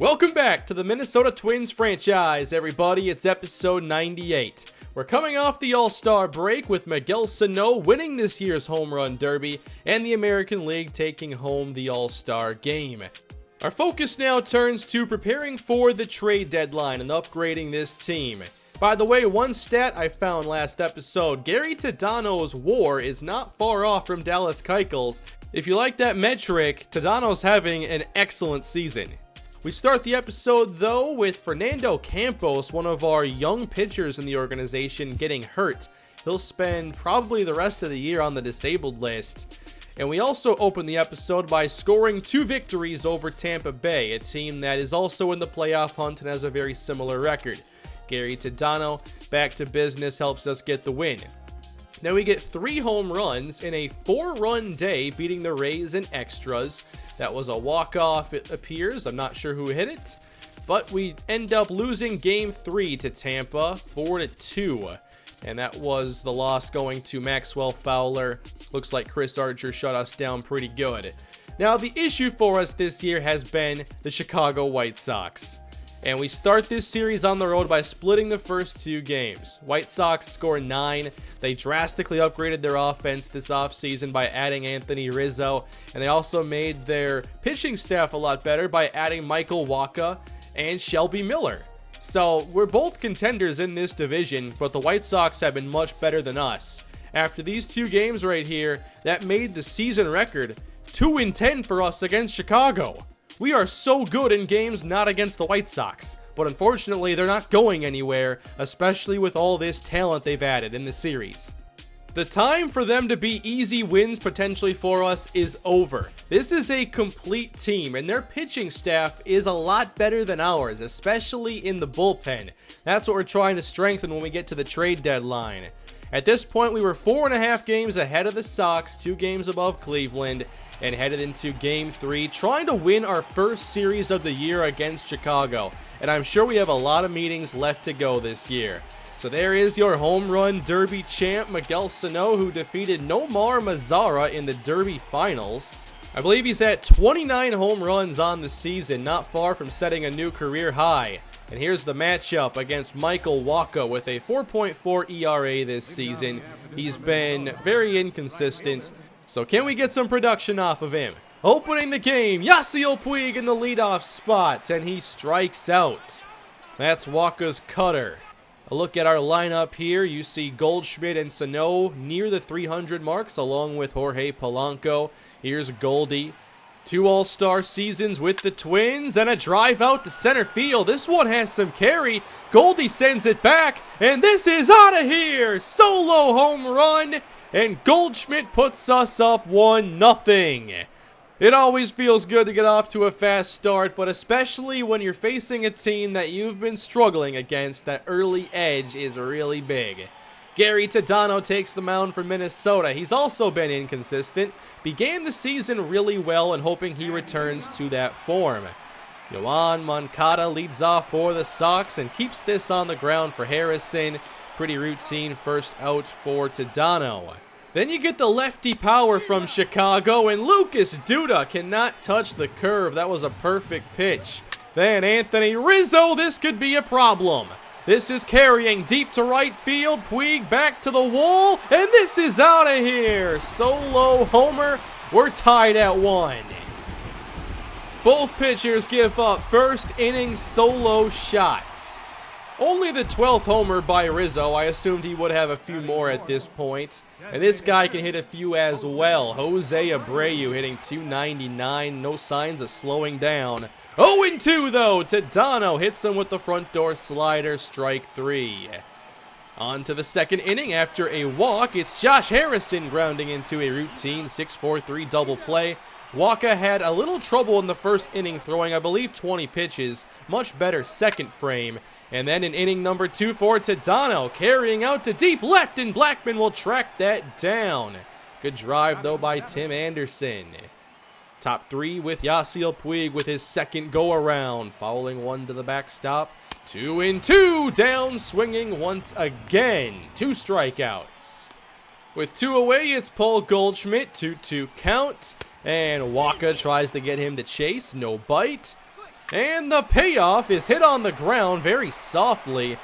Welcome back to the Minnesota Twins franchise, everybody. It's episode 98. We're coming off the All-Star break with Miguel Sano winning this year's Home Run Derby and the American League taking home the All-Star game. Our focus now turns to preparing for the trade deadline and upgrading this team. By the way, one stat I found last episode, Gary Tadano's WAR is not far off from Dallas Keuchel's. If you like that metric, Tadano's having an excellent season. We start the episode, though, with Fernando Campos, one of our young pitchers in the organization, getting hurt. He'll spend probably the rest of the year on the disabled list. And we also open the episode by scoring 2 victories over Tampa Bay, a team that is also in the playoff hunt and has a very similar record. Gary Tadano, back to business, helps us get the win. Then we get 3 home runs in a 4-run day, beating the Rays in extras. That was a walk-off, it appears. I'm not sure who hit it. But we end up losing Game 3 to Tampa, 4-2. And that was the loss going to Maxwell Fowler. Looks like Chris Archer shut us down pretty good. Now, the issue for us this year has been the Chicago White Sox. And we start this series on the road by splitting the first 2 games. White Sox score 9. They drastically upgraded their offense this offseason by adding Anthony Rizzo. And they also made their pitching staff a lot better by adding Michael Wacha and Shelby Miller. So we're both contenders in this division, but the White Sox have been much better than us. After these 2 games right here, that made the season record 2-10 for us against Chicago. We are so good in games not against the White Sox, but unfortunately they're not going anywhere, especially with all this talent they've added in the series. The time for them to be easy wins potentially for us is over. This is a complete team, and their pitching staff is a lot better than ours, especially in the bullpen. That's what we're trying to strengthen when we get to the trade deadline. At this point, we were 4.5 games ahead of the Sox, 2 games above Cleveland, and headed into Game 3, trying to win our first series of the year against Chicago. And I'm sure we have a lot of meetings left to go this year. So there is your home run derby champ, Miguel Sano, who defeated Nomar Mazara in the derby finals. I believe he's at 29 home runs on the season, not far from setting a new career high. And here's the matchup against Michael Wacha with a 4.4 ERA this season. He's been very inconsistent. So can we get some production off of him? Opening the game, Yasiel Puig in the leadoff spot, and he strikes out. That's Wacha's cutter. A look at our lineup here. You see Goldschmidt and Sano near the 300 marks, along with Jorge Polanco. Here's Goldie. 2 All-Star seasons with the Twins, and a drive out to center field. This one has some carry. Goldie sends it back, and this is out of here. Solo home run. And Goldschmidt puts us up 1-0. It always feels good to get off to a fast start, but especially when you're facing a team that you've been struggling against, that early edge is really big. Gary Tadano takes the mound for Minnesota. He's also been inconsistent. Began the season really well and hoping he returns to that form. Yoan Moncada leads off for the Sox and keeps this on the ground for Harrison. Pretty routine first out for Tadano. Then you get the lefty power from Chicago, and Lucas Duda cannot touch the curve. That was a perfect pitch. Then Anthony Rizzo, this could be a problem. This is carrying deep to right field. Puig back to the wall, and this is out of here. Solo homer. We're tied at 1. Both pitchers give up first inning solo shots. Only the 12th homer by Rizzo. I assumed he would have a few more at this point. And this guy can hit a few as well. Jose Abreu hitting .299. No signs of slowing down. 0-2 though. Tadano hits him with the front door slider. Strike 3. On to the second inning after a walk. It's Josh Harrison grounding into a routine 6-4-3 double play. Wacha had a little trouble in the first inning, throwing, I believe, 20 pitches. Much better second frame. And then in inning number 2 for Tadano, carrying out to deep left, and Blackman will track that down. Good drive, though, by Tim Anderson. Top 3 with Yasiel Puig with his second go-around, fouling one to the backstop. 2-2, down swinging once again. 2 strikeouts. With 2 away, it's Paul Goldschmidt, 2-2 count. And Wacha tries to get him to chase, no bite. And the payoff is hit on the ground very softly.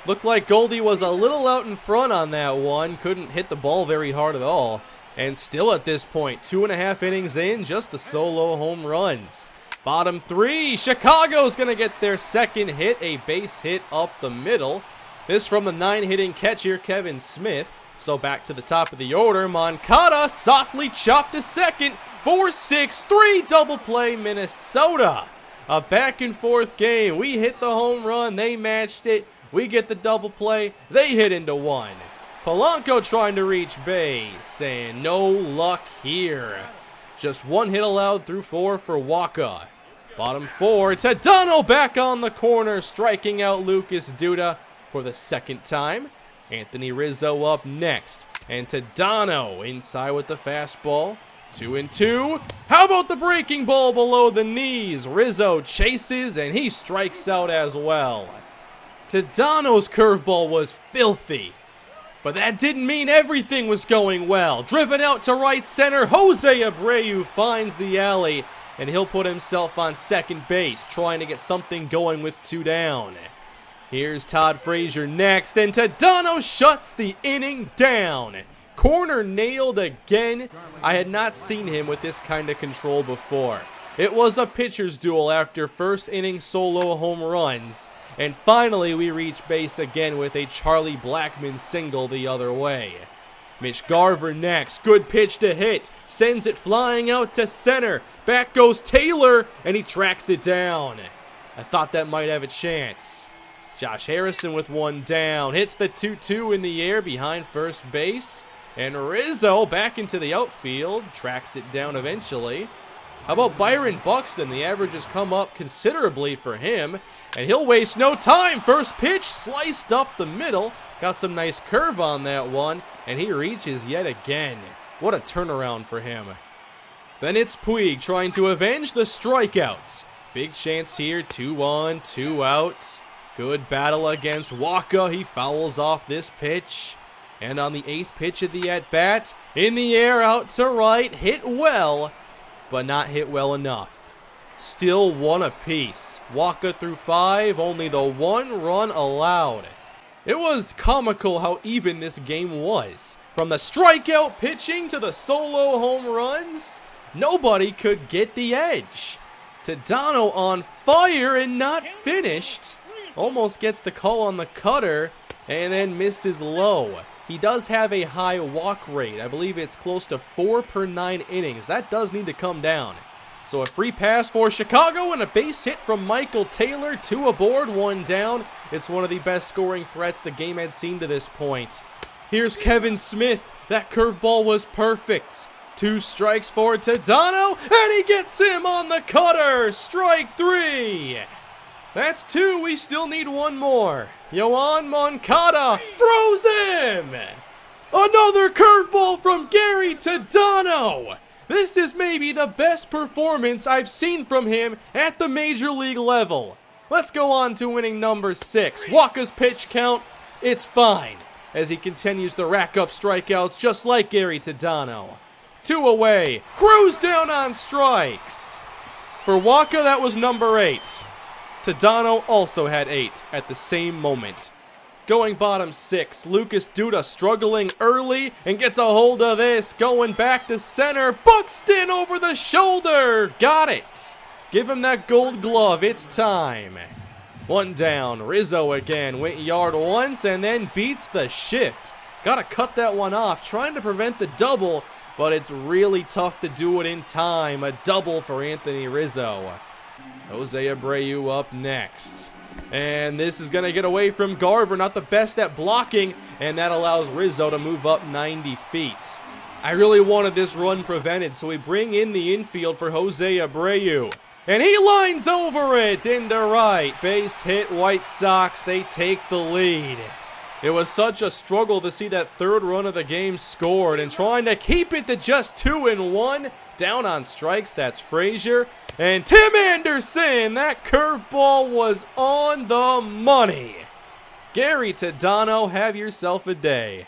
Looked like Goldie was a little out in front on that one. Couldn't hit the ball very hard at all. And still at this point, 2.5 innings in, just the solo home runs. Bottom 3, Chicago's going to get their second hit, a base hit up the middle. This from the 9-hitting catcher, Kevin Smith. So back to the top of the order, Moncada softly chopped to second. 4-6-3 double play, Minnesota. A back and forth game. We hit the home run, they matched it. We get the double play, they hit into one. Polanco trying to reach base, and no luck here. Just one hit allowed through 4 for Wacha. Bottom 4, Tadano back on the corner, striking out Lucas Duda for the second time. Anthony Rizzo up next, and Tadano inside with the fastball. 2-2. How about the breaking ball below the knees? Rizzo chases, and he strikes out as well. Tadano's curveball was filthy, but that didn't mean everything was going well. Driven out to right center, Jose Abreu finds the alley, and he'll put himself on second base, trying to get something going with 2 down. Here's Todd Frazier next, and Tadano shuts the inning down. Corner nailed again. I had not seen him with this kind of control before. It was a pitcher's duel after first inning solo home runs. And finally, we reach base again with a Charlie Blackmon single the other way. Mitch Garver next. Good pitch to hit. Sends it flying out to center. Back goes Taylor, and he tracks it down. I thought that might have a chance. Josh Harrison with 1 down. Hits the 2-2 in the air behind first base. And Rizzo back into the outfield. Tracks it down eventually. How about Byron Buxton? The averages come up considerably for him, and he'll waste no time. First pitch sliced up the middle. Got some nice curve on that one, and he reaches yet again. What a turnaround for him. Then it's Puig trying to avenge the strikeouts. Big chance here, 2-1, 2 out. Good battle against Wacha. He fouls off this pitch. And on the 8th pitch of the at-bat, in the air out to right, hit well, but not hit well enough. Still 1 apiece. Wacha through 5, only the 1 run allowed. It was comical how even this game was. From the strikeout pitching to the solo home runs, nobody could get the edge. Tadano on fire and not finished. Almost gets the call on the cutter and then misses low. He does have a high walk rate. I believe it's close to 4 per 9 innings. That does need to come down. So a free pass for Chicago and a base hit from Michael Taylor. 2 aboard, 1 down. It's one of the best scoring threats the game had seen to this point. Here's Kevin Smith. That curveball was perfect. 2 strikes for Tadano, and he gets him on the cutter. Strike 3. That's 2. We still need 1 more. Yoan Moncada throws him. Another curveball from Gary Tadano. This is maybe the best performance I've seen from him at the major league level. Let's go on to inning number 6. Wacha's pitch count, it's fine, as he continues to rack up strikeouts just like Gary Tadano. 2 away, cruise down on strikes. For Wacha, that was number 8. Tadano also had 8 at the same moment. Going bottom 6, Lucas Duda struggling early and gets a hold of this. Going back to center, Buxton over the shoulder. Got it. Give him that gold glove. It's time. 1 down. Rizzo again. Went yard once and then beats the shift. Got to cut that one off. Trying to prevent the double, but it's really tough to do it in time. A double for Anthony Rizzo. Jose Abreu up next. And this is going to get away from Garver. Not the best at blocking, and that allows Rizzo to move up 90 feet. I really wanted this run prevented, so we bring in the infield for Jose Abreu. And he lines over it into right. Base hit, White Sox. They take the lead. It was such a struggle to see that 3rd run of the game scored, and trying to keep it to just 2-1. Down on strikes, that's Frazier. And Tim Anderson, that curveball was on the money. Gary Tadano, have yourself a day.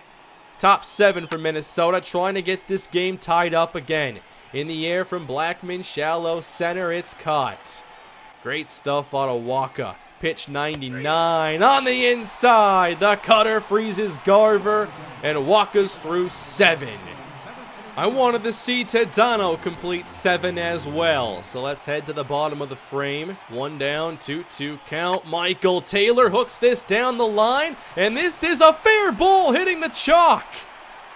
Top 7 for Minnesota, trying to get this game tied up again. In the air from Blackmon, shallow center, it's caught. Great stuff out of Wacha. Pitch 99 on the inside. The cutter freezes Garver, and Wacha's through 7. I wanted to see Tadano complete 7 as well. So let's head to the bottom of the frame. 1 down, 2-2 count. Michael Taylor hooks this down the line, and this is a fair ball hitting the chalk.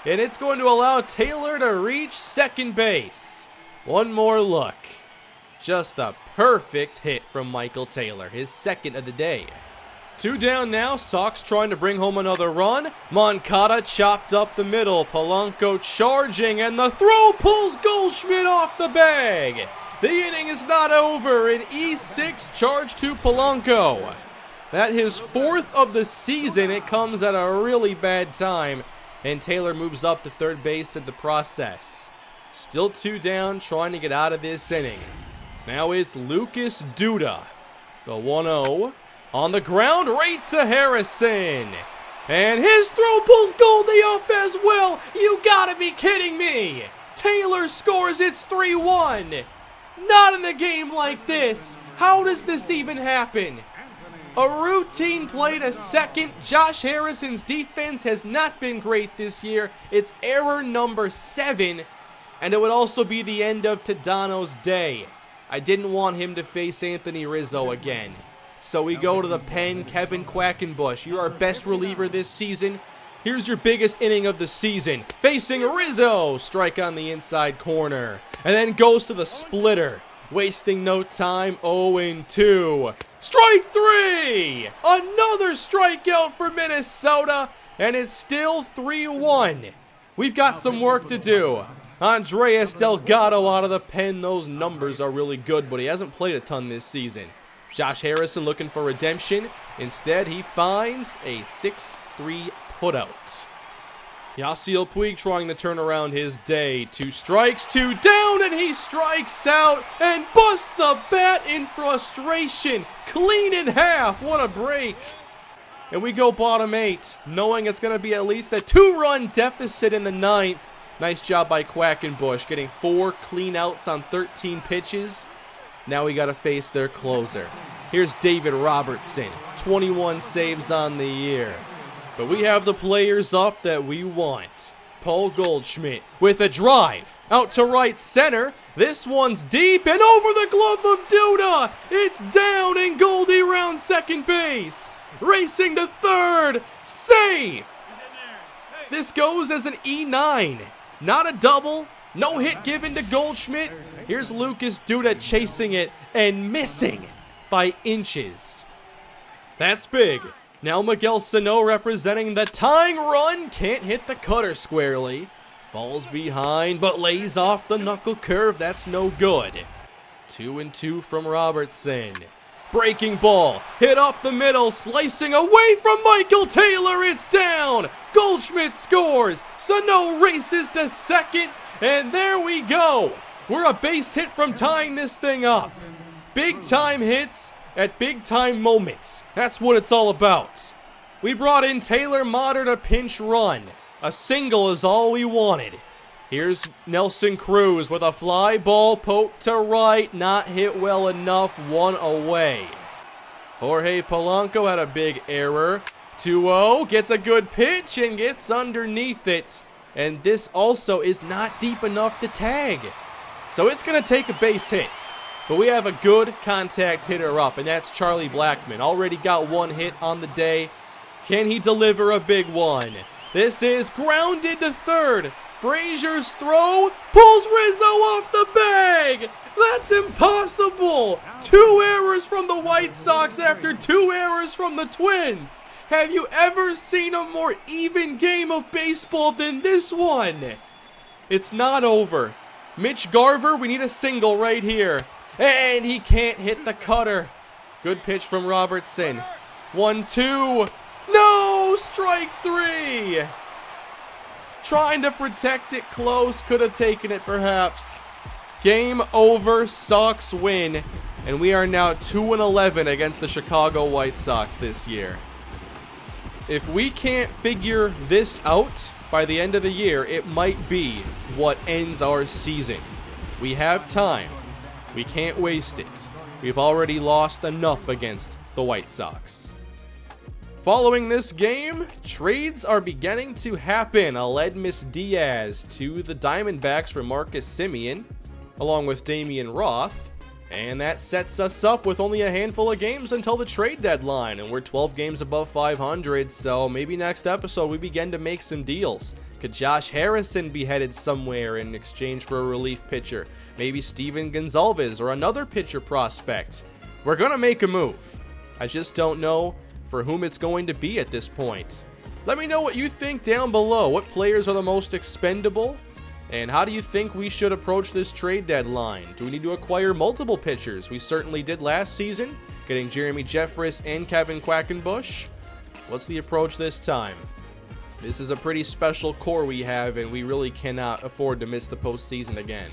And it's going to allow Taylor to reach second base. One more look. Just a perfect hit from Michael Taylor, his second of the day. 2 down now, Sox trying to bring home another run. Moncada chopped up the middle, Polanco charging, and the throw pulls Goldschmidt off the bag. The inning is not over, an E6 charge to Polanco. That his 4th of the season. It comes at a really bad time, and Taylor moves up to third base in the process. Still 2 down, trying to get out of this inning. Now it's Lucas Duda. The 1-0 on the ground, right to Harrison. And his throw pulls Goldie off as well. You gotta be kidding me. Taylor scores, it's 3-1. Not in a game like this. How does this even happen? A routine play to second. Josh Harrison's defense has not been great this year. It's error number 7. And it would also be the end of Tadano's day. I didn't want him to face Anthony Rizzo again. So we go to the pen, Kevin Quackenbush. You're our best reliever this season. Here's your biggest inning of the season. Facing Rizzo. Strike on the inside corner. And then goes to the splitter. Wasting no time, 0-2. Strike 3! Another strikeout for Minnesota. And it's still 3-1. We've got some work to do. Andres Delgado out of the pen. Those numbers are really good, but he hasn't played a ton this season. Josh Harrison looking for redemption. Instead, he finds a 6-3 putout. Yasiel Puig trying to turn around his day. 2 strikes, 2 down, and he strikes out and busts the bat in frustration. Clean in half. What a break. And we go bottom 8, knowing it's going to be at least a 2-run deficit in the 9th. Nice job by Quackenbush, getting 4 clean outs on 13 pitches. Now we got to face their closer. Here's David Robertson, 21 saves on the year. But we have the players up that we want. Paul Goldschmidt with a drive out to right center. This one's deep and over the glove of Duda. It's down and Goldie rounds second base. Racing to third. Safe. This goes as an E9. Not a double. No hit given to Goldschmidt. Here's Lucas Duda chasing it and missing by inches. That's big. Now Miguel Sano representing the tying run. Can't hit the cutter squarely. Falls behind but lays off the knuckle curve. That's no good. 2-2 from Robertson. Breaking ball. Hit up the middle. Slicing away from Michael Taylor. It's down. Goldschmidt scores. Sano races to second. And there we go. We're a base hit from tying this thing up. Big time hits at big time moments. That's what it's all about. We brought in Taylor Motter to pinch run. A single is all we wanted. Here's Nelson Cruz with a fly ball poked to right. Not hit well enough. 1 away. Jorge Polanco had a big error. 2-0. Gets a good pitch and gets underneath it. And this also is not deep enough to tag. So it's going to take a base hit. But we have a good contact hitter up, and that's Charlie Blackmon. Already got 1 hit on the day. Can he deliver a big one? This is grounded to third. Frazier's throw pulls Rizzo off the bag. That's impossible. 2 errors from the White Sox after 2 errors from the Twins. Have you ever seen a more even game of baseball than this one? It's not over. Mitch Garver, we need a single right here. And he can't hit the cutter. Good pitch from Robertson. 1-2. No! Strike 3. Trying to protect it close. Could have taken it perhaps. Game over. Sox win. And we are now 2-11 against the Chicago White Sox this year. If we can't figure this out by the end of the year, it might be what ends our season. We have time. We can't waste it. We've already lost enough against the White Sox. Following this game, trades are beginning to happen. Aledmys Diaz to the Diamondbacks for Marcus Semien, along with Damian Roth. And that sets us up with only a handful of games until the trade deadline. And we're 12 games above 500, so maybe next episode we begin to make some deals. Could Josh Harrison be headed somewhere in exchange for a relief pitcher? Maybe Steven Gonzalez or another pitcher prospect. We're going to make a move. I just don't know for whom it's going to be at this point. Let me know what you think down below. What players are the most expendable? And how do you think we should approach this trade deadline? Do we need to acquire multiple pitchers? We certainly did last season, getting Jeremy Jeffress and Kevin Quackenbush. What's the approach this time? This is a pretty special core we have, and we really cannot afford to miss the postseason again.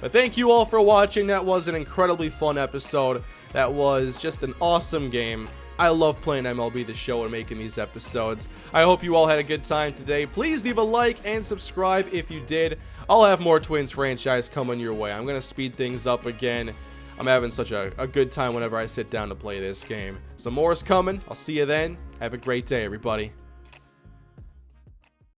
But thank you all for watching. That was an incredibly fun episode. That was just an awesome game. I love playing MLB The Show and making these episodes. I hope you all had a good time today. Please leave a like and subscribe if you did. I'll have more Twins franchise coming your way. I'm going to speed things up again. I'm having such a good time whenever I sit down to play this game. So more is coming. I'll see you then. Have a great day, everybody.